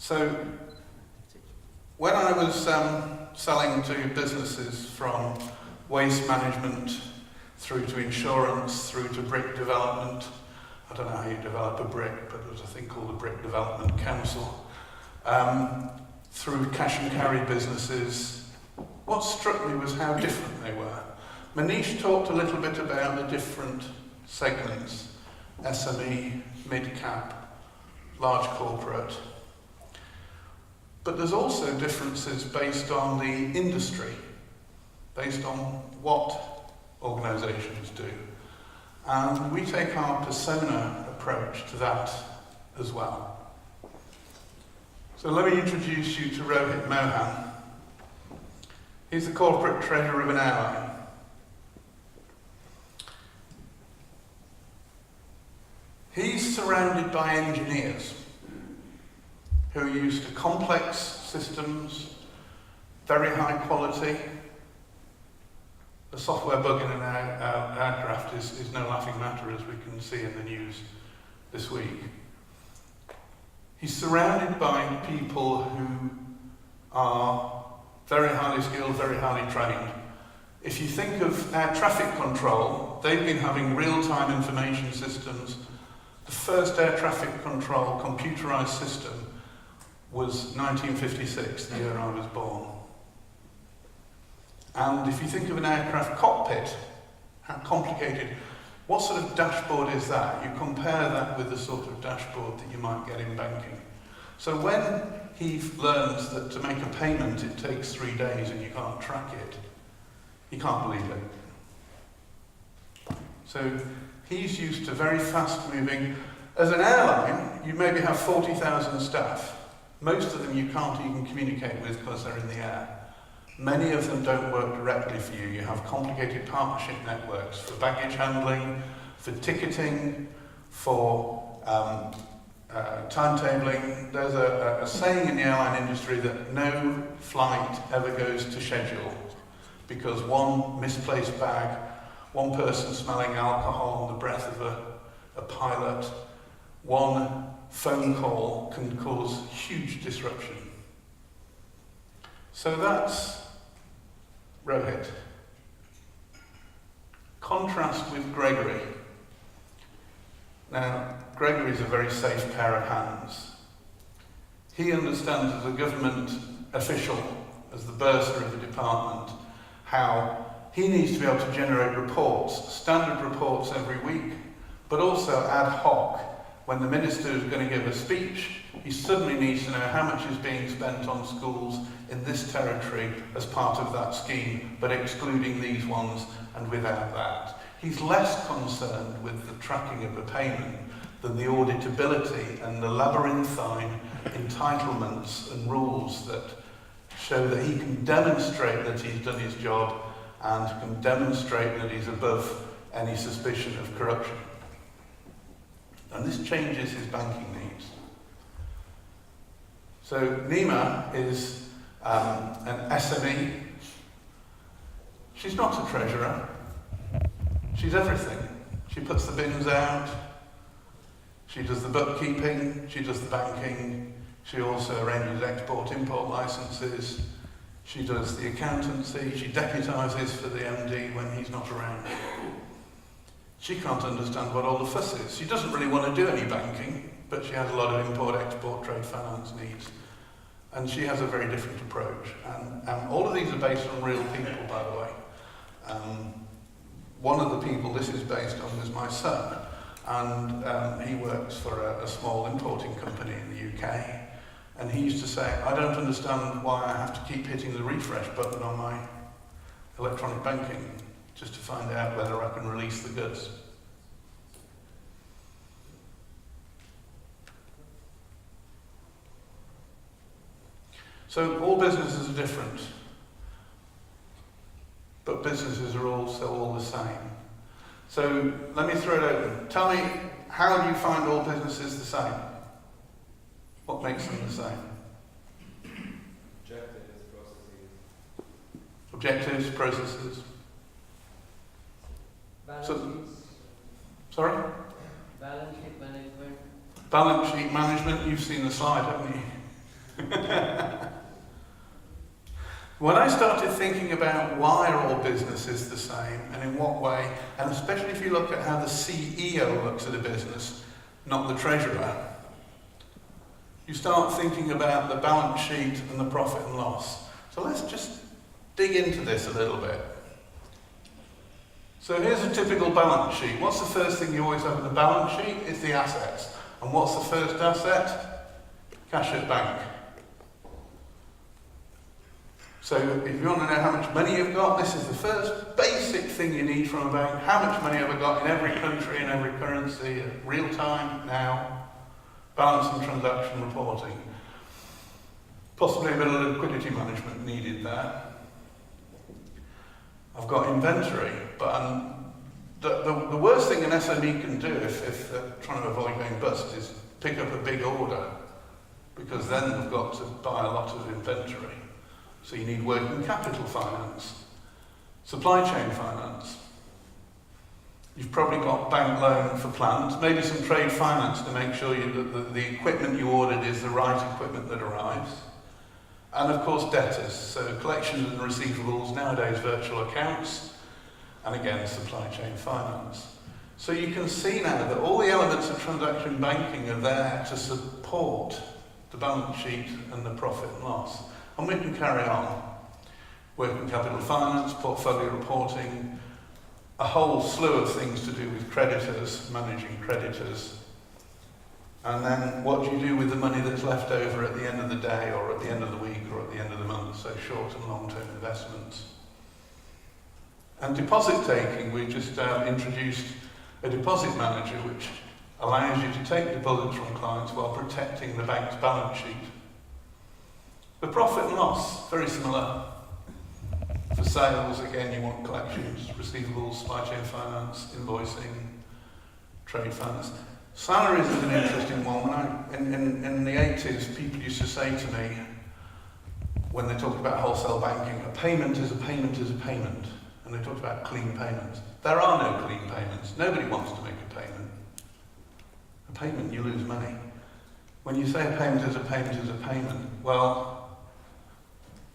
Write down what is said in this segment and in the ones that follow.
So when I was selling to businesses from waste management through to insurance, through to brick development, I don't know how you develop a brick, but there's a thing called the Brick Development Council, through cash and carry businesses, what struck me was how different they were. Manish talked a little bit about the different segments, SME, mid-cap, large corporate. But there's also differences based on the industry, based on what organisations do. And we take our persona approach to that as well. So let me introduce you to Rohit Mohan. He's the corporate treasurer of an airline. He's surrounded by engineers who are used to complex systems, very high quality. A software bug in an aircraft is no laughing matter, as we can see in the news this week. He's surrounded by people who are very highly skilled, very highly trained. If you think of air traffic control, they've been having real-time information systems. The first air traffic control computerized system was 1956, the year I was born. And if you think of an aircraft cockpit, how complicated, what sort of dashboard is that? You compare that with the sort of dashboard that you might get in banking. So when he learns that to make a payment it takes 3 days and you can't track it, he can't believe it. So he's used to very fast moving. As an airline, you maybe have 40,000 staff. Most of them you can't even communicate with because they're in the air. Many of them don't work directly for you. You have complicated partnership networks for baggage handling, for ticketing, for timetabling. There's a saying in the airline industry that no flight ever goes to schedule because one misplaced bag, one person smelling alcohol on the breath of a pilot, one phone call can cause huge disruption. So that's Rohit. Contrast with Gregory. Now, Gregory's a very safe pair of hands. He understands as a government official, as the bursar of the department, how he needs to be able to generate reports, standard reports every week, but also ad hoc. When the minister is going to give a speech, he suddenly needs to know how much is being spent on schools in this territory as part of that scheme, but excluding these ones and without that. He's less concerned with the tracking of the payment than the auditability and the labyrinthine entitlements and rules that show that he can demonstrate that he's done his job and can demonstrate that he's above any suspicion of corruption. And this changes his banking needs. So Nima is an SME. She's not a treasurer. She's everything. She puts the bins out. She does the bookkeeping. She does the banking. She also arranges export-import licenses. She does the accountancy. She deputises for the MD when he's not around. She can't understand what all the fuss is. She doesn't really want to do any banking, but she has a lot of import-export trade finance needs. And she has a very different approach. And all of these are based on real people, by the way. One of the people this is based on is my son. And he works for a small importing company in the UK. And he used to say, I don't understand why I have to keep hitting the refresh button on my electronic banking just to find out whether I can release the goods. So all businesses are different, but businesses are also all the same. So let me throw it open. Tell me, how do you find all businesses the same? What makes them the same? Objectives, processes. Objectives, processes. Balance sheets. Sorry? Balance sheet management. Balance sheet management, you've seen the slide, haven't you? When I started thinking about why are all businesses the same and in what way, and especially if you look at how the CEO looks at a business, not the treasurer, you start thinking about the balance sheet and the profit and loss. So let's just dig into this a little bit. So here's a typical balance sheet. What's the first thing you always have in the balance sheet? It's the assets. And what's the first asset? Cash at bank. So if you want to know how much money you've got, this is the first basic thing you need from a bank. How much money have I got in every country, in every currency, real time, now, balance and transaction reporting. Possibly a bit of liquidity management needed there. I've got inventory, but the worst thing an SME can do if they're trying to avoid going bust is pick up a big order, because then they've got to buy a lot of inventory. So you need working capital finance, supply chain finance. You've probably got bank loan for plant, maybe some trade finance to make sure that the equipment you ordered is the right equipment that arrives. And of course debtors, so collections and receivables, nowadays virtual accounts, and again supply chain finance. So you can see now that all the elements of transaction banking are there to support the balance sheet and the profit and loss. And we can carry on. Working capital finance, portfolio reporting, a whole slew of things to do with creditors, managing creditors. And then what do you do with the money that's left over at the end of the day or at the end of the week or at the end of the month, so short and long-term investments. And deposit taking, we just introduced a deposit manager which allows you to take deposits from clients while protecting the bank's balance sheet. The profit and loss, very similar. For sales, again, you want collections, receivables, supply chain finance, invoicing, trade finance. Salaries is an interesting one. In the 80s, people used to say to me, when they talked about wholesale banking, a payment is a payment is a payment. And they talked about clean payments. There are no clean payments. Nobody wants to make a payment. A payment, you lose money. When you say a payment is a payment is a payment, well,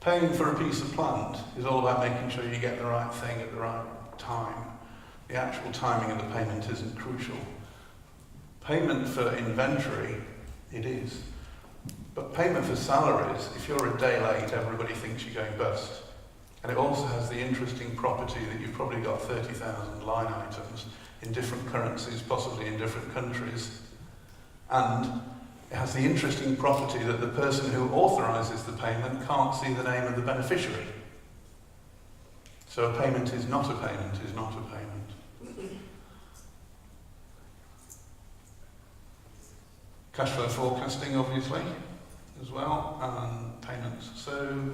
paying for a piece of plant is all about making sure you get the right thing at the right time. The actual timing of the payment isn't crucial. Payment for inventory, it is. But payment for salaries, if you're a day late, everybody thinks you're going bust. And it also has the interesting property that you've probably got 30,000 line items in different currencies, possibly in different countries. And it has the interesting property that the person who authorises the payment can't see the name of the beneficiary. So a payment is not a payment, is not a payment. Cash flow forecasting, obviously, as well, and payments. So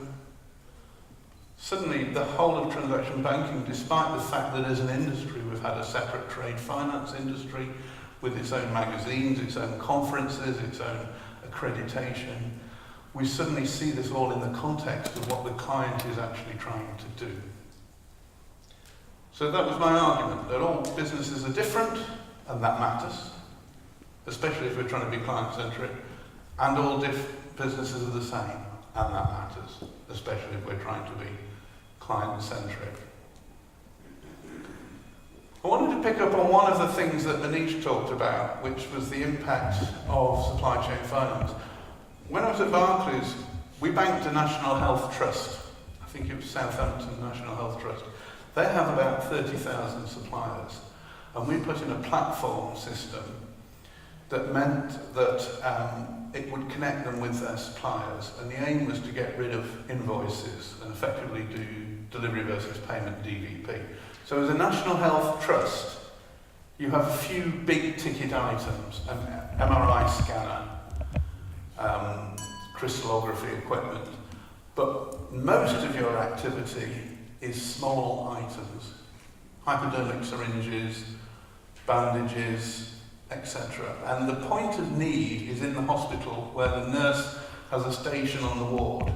suddenly the whole of transaction banking, despite the fact that as an industry we've had a separate trade finance industry, with its own magazines, its own conferences, its own accreditation, we suddenly see this all in the context of what the client is actually trying to do. So that was my argument, that all businesses are different, and that matters, especially if we're trying to be client-centric, and all businesses are the same, and that matters, especially if we're trying to be client-centric. I wanted to pick up on one of the things that Manish talked about, which was the impact of supply chain finance. When I was at Barclays, we banked a National Health Trust. I think it was Southampton National Health Trust. They have about 30,000 suppliers, and we put in a platform system that meant that it would connect them with their suppliers, and the aim was to get rid of invoices and effectively do delivery versus payment DVP. So as a National Health Trust, you have a few big ticket items, an MRI scanner, crystallography equipment, but most of your activity is small items, hypodermic syringes, bandages, etc. And the point of need is in the hospital where the nurse has a station on the ward.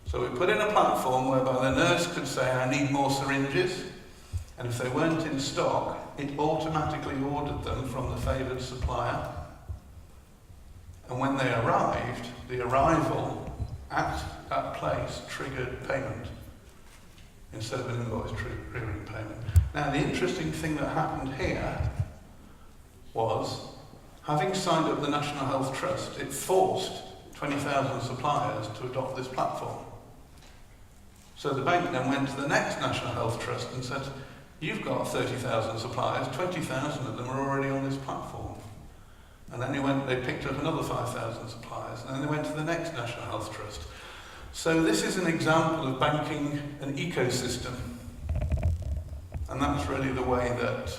So we put in a platform whereby the nurse could say, I need more syringes, and if they weren't in stock, it automatically ordered them from the favoured supplier. And when they arrived, the arrival at that place triggered payment instead of an invoice triggering payment. Now, the interesting thing that happened here was, having signed up the National Health Trust, it forced 20,000 suppliers to adopt this platform. So the bank then went to the next National Health Trust and said, you've got 30,000 suppliers, 20,000 of them are already on this platform. And then they picked up another 5,000 suppliers, and then they went to the next National Health Trust. So this is an example of banking an ecosystem. And that's really the way that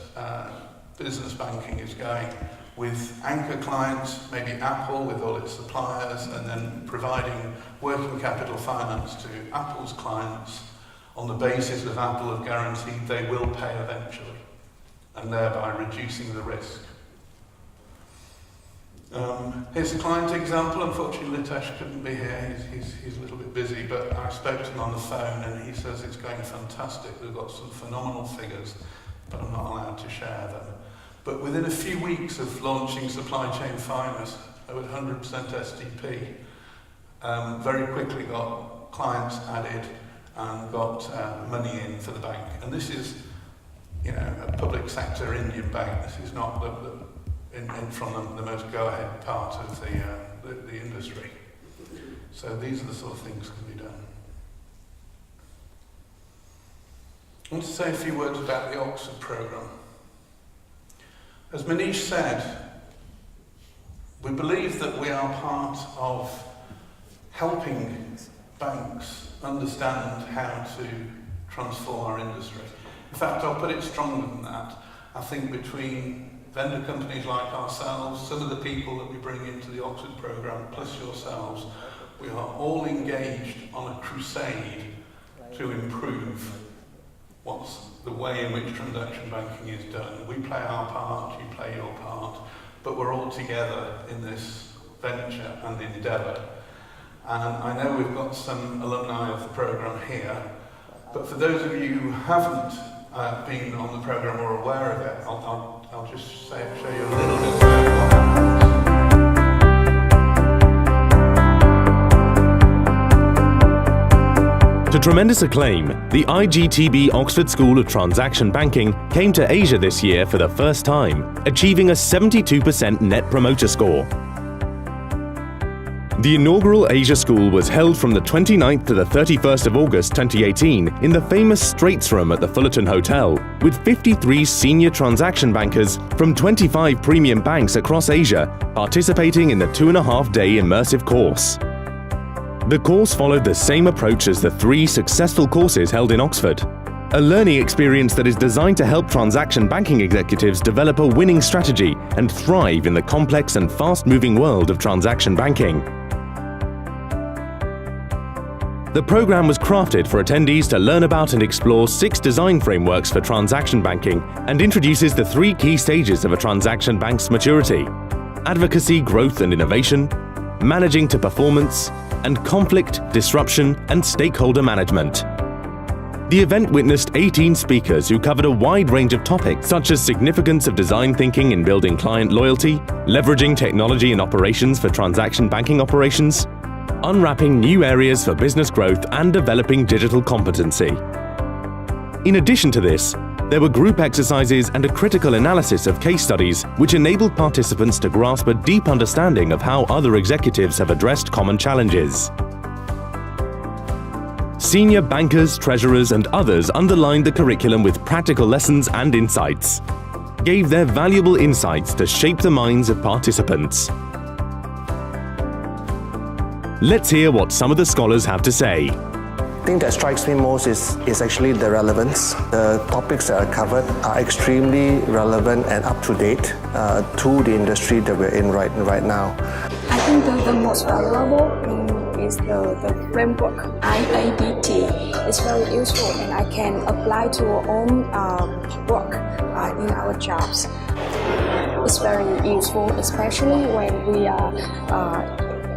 business banking is going, with anchor clients, maybe Apple with all its suppliers, and then providing working capital finance to Apple's clients on the basis of Apple have guaranteed they will pay eventually, and thereby reducing the risk. Here's a client example. Unfortunately, Litesh couldn't be here. He's a little bit busy, but I spoke to him on the phone and he says it's going fantastic. We've got some phenomenal figures, but I'm not allowed to share them. But within a few weeks of launching supply chain finance with 100% SDP, very quickly got clients added and got money in for the bank. And this is, a public sector Indian bank. This is not from the most go-ahead part of the industry. So these are the sort of things that can be done. I want to say a few words about the Oxford programme. As Manish said, we believe that we are part of helping banks understand how to transform our industry. In fact, I'll put it stronger than that. I think between vendor companies like ourselves, some of the people that we bring into the Oxford programme, plus yourselves, we are all engaged on a crusade to improve what's the way in which transaction banking is done. We play our part, you play your part, but we're all together in this venture and endeavour. And I know we've got some alumni of the programme here, but for those of you who haven't been on the programme or aware of it, I'll just show you a little bit about what happens. To tremendous acclaim, the IGTB Oxford School of Transaction Banking came to Asia this year for the first time, achieving a 72% Net Promoter Score. The inaugural Asia School was held from the 29th to the 31st of August 2018 in the famous Straits Room at the Fullerton Hotel, with 53 senior transaction bankers from 25 premium banks across Asia participating in the 2.5-day immersive course. The course followed the same approach as the 3 successful courses held in Oxford, a learning experience that is designed to help transaction banking executives develop a winning strategy and thrive in the complex and fast-moving world of transaction banking. The program was crafted for attendees to learn about and explore 6 design frameworks for transaction banking and introduces the 3 key stages of a transaction bank's maturity: advocacy, growth and innovation, managing to performance, and conflict, disruption and stakeholder management. The event witnessed 18 speakers who covered a wide range of topics such as significance of design thinking in building client loyalty, leveraging technology in operations for transaction banking operations, unwrapping new areas for business growth and developing digital competency. In addition to this, there were group exercises and a critical analysis of case studies which enabled participants to grasp a deep understanding of how other executives have addressed common challenges. Senior bankers, treasurers and others underlined the curriculum with practical lessons and insights, gave their valuable insights to shape the minds of participants. Let's hear what some of the scholars have to say. The thing that strikes me most is actually the relevance. The topics that are covered are extremely relevant and up to date to the industry that we're in right now. I think the most valuable is the framework IABT. It's very useful and I can apply to our own work in our jobs. It's very useful, especially when we are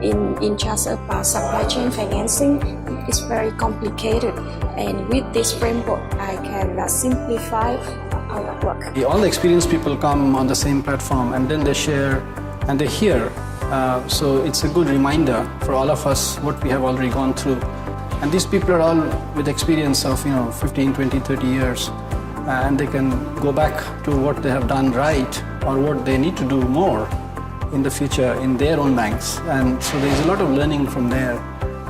in charge of supply chain financing. It's very complicated, and with this framework I can simplify our work. All the experienced people come on the same platform and then they share and they hear So it's a good reminder for all of us what we have already gone through. And these people are all with experience of 15, 20, 30 years. And they can go back to what they have done right or what they need to do more in the future in their own banks. And so there's a lot of learning from there,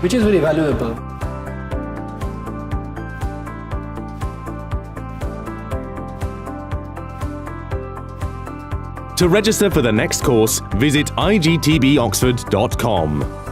which is very valuable. To register for the next course, visit igtboxford.com.